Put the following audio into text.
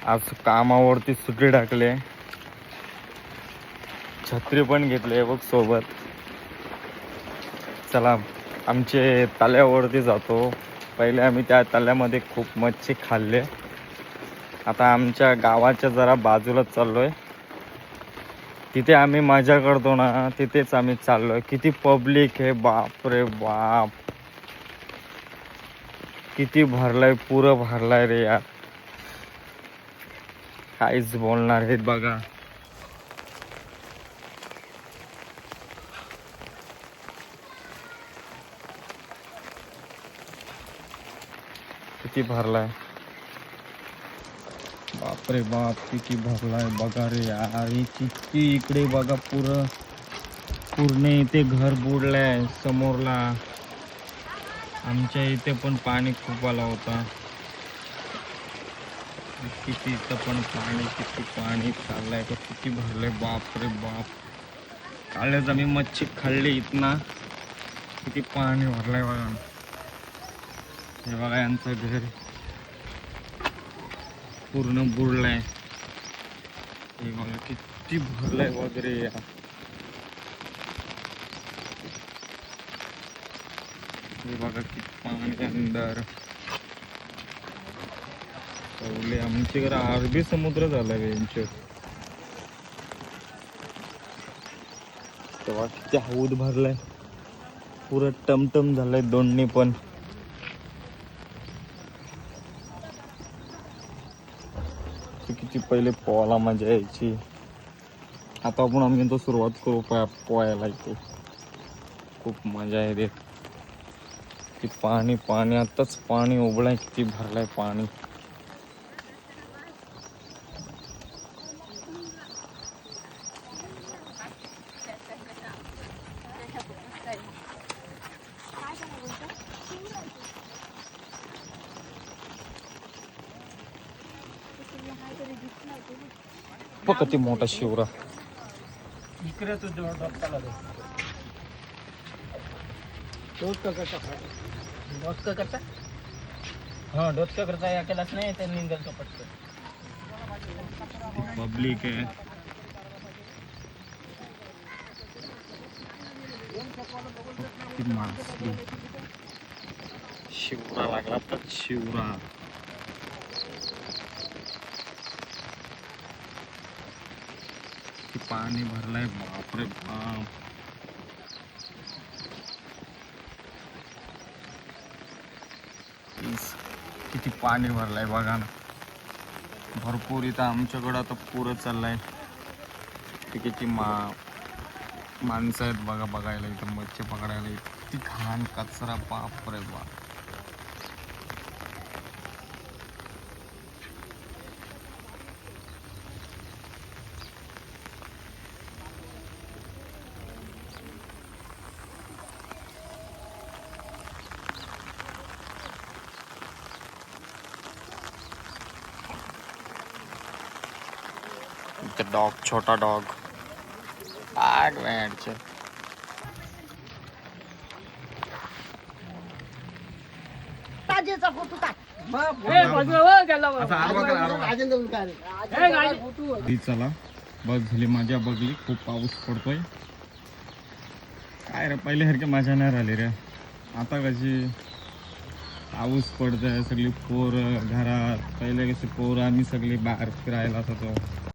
आज कामावरती सुट्टी टाकले, छत्री पण घेतले बघ सोबत. चला आमचे तल्यावरती जातो. पहिले आम्ही त्या तल्यामध्ये खूप मच्छी खाल्ले. आता आमच्या गावाच्या जरा बाजूला चाललोय, तिथे आम्ही मजा करतो ना, तिथेच आम्ही चाललोय. किती पब्लिक आहे, बाप रे बाप, किती भरलाय, पुरं भरलाय रे यार, काहीच बोलणार आहेत बघा. किती भरलाय, बापरे बाप, किती भरलाय बघा रे यार. किती इकडे बघा, पूर्ण इथे घर बुडलंय समोरला. आमच्या इथे पण पाणी खूप आला होता. किती इथं पण पाणी, किती पाणी चाललंय, किती भरलंय, बाप रे बाप. कालच आम्ही मच्छी खाल्ली इथना, किती पाणी भरलंय बघा. हे बघा यांचं घर पूर्ण बुडलाय. हे बघा किती भरलंय वगैरे यार. हे बघा किती पाणी अंदर. आमच्या घरा अरबी समुद्र झाला यांच्या. तेव्हा किती हौद भरलाय, पुरं टमटम झालंय दोन्ही पण. किती पहिले पोहायला मजा यायची. आता आपण आम्ही तो सुरुवात करू पोहायला. इथे खूप मजा येते. किती पाणी पाणी, आताच पाणी उबळाय, किती भरलाय पाणी. किती मोठा शिवरा. इकडे तो डोसका करता. हा डोसका करता या केलाच नाही तर निंदल तो पटकन. पब्लिक आहे. किती माणसं. शिवरा लागला तर शिवरा. पाणी भरलाय, बापरे बाप. किती पाणी भरलाय बघा ना, भरपूर. इथं आमच्याकडं आता पुरं चाललंय. किती माणसं आहेत बघा बघायला, इथं मच्छी पकडायला. किती घाण कचरा, बापरे बाप. डॉग, छोटा डॉग आग वेळचे. चला बस झाली मजा बघली. खूप पाऊस पडतोय. काय रे, पहिल्यासारखी मजा नाही राहिली रे. आता कशी पाऊस पडतोय, सगळी पोरं घरात. पहिले कशी पोरं आम्ही सगळी बाहेर फिरायला होतो.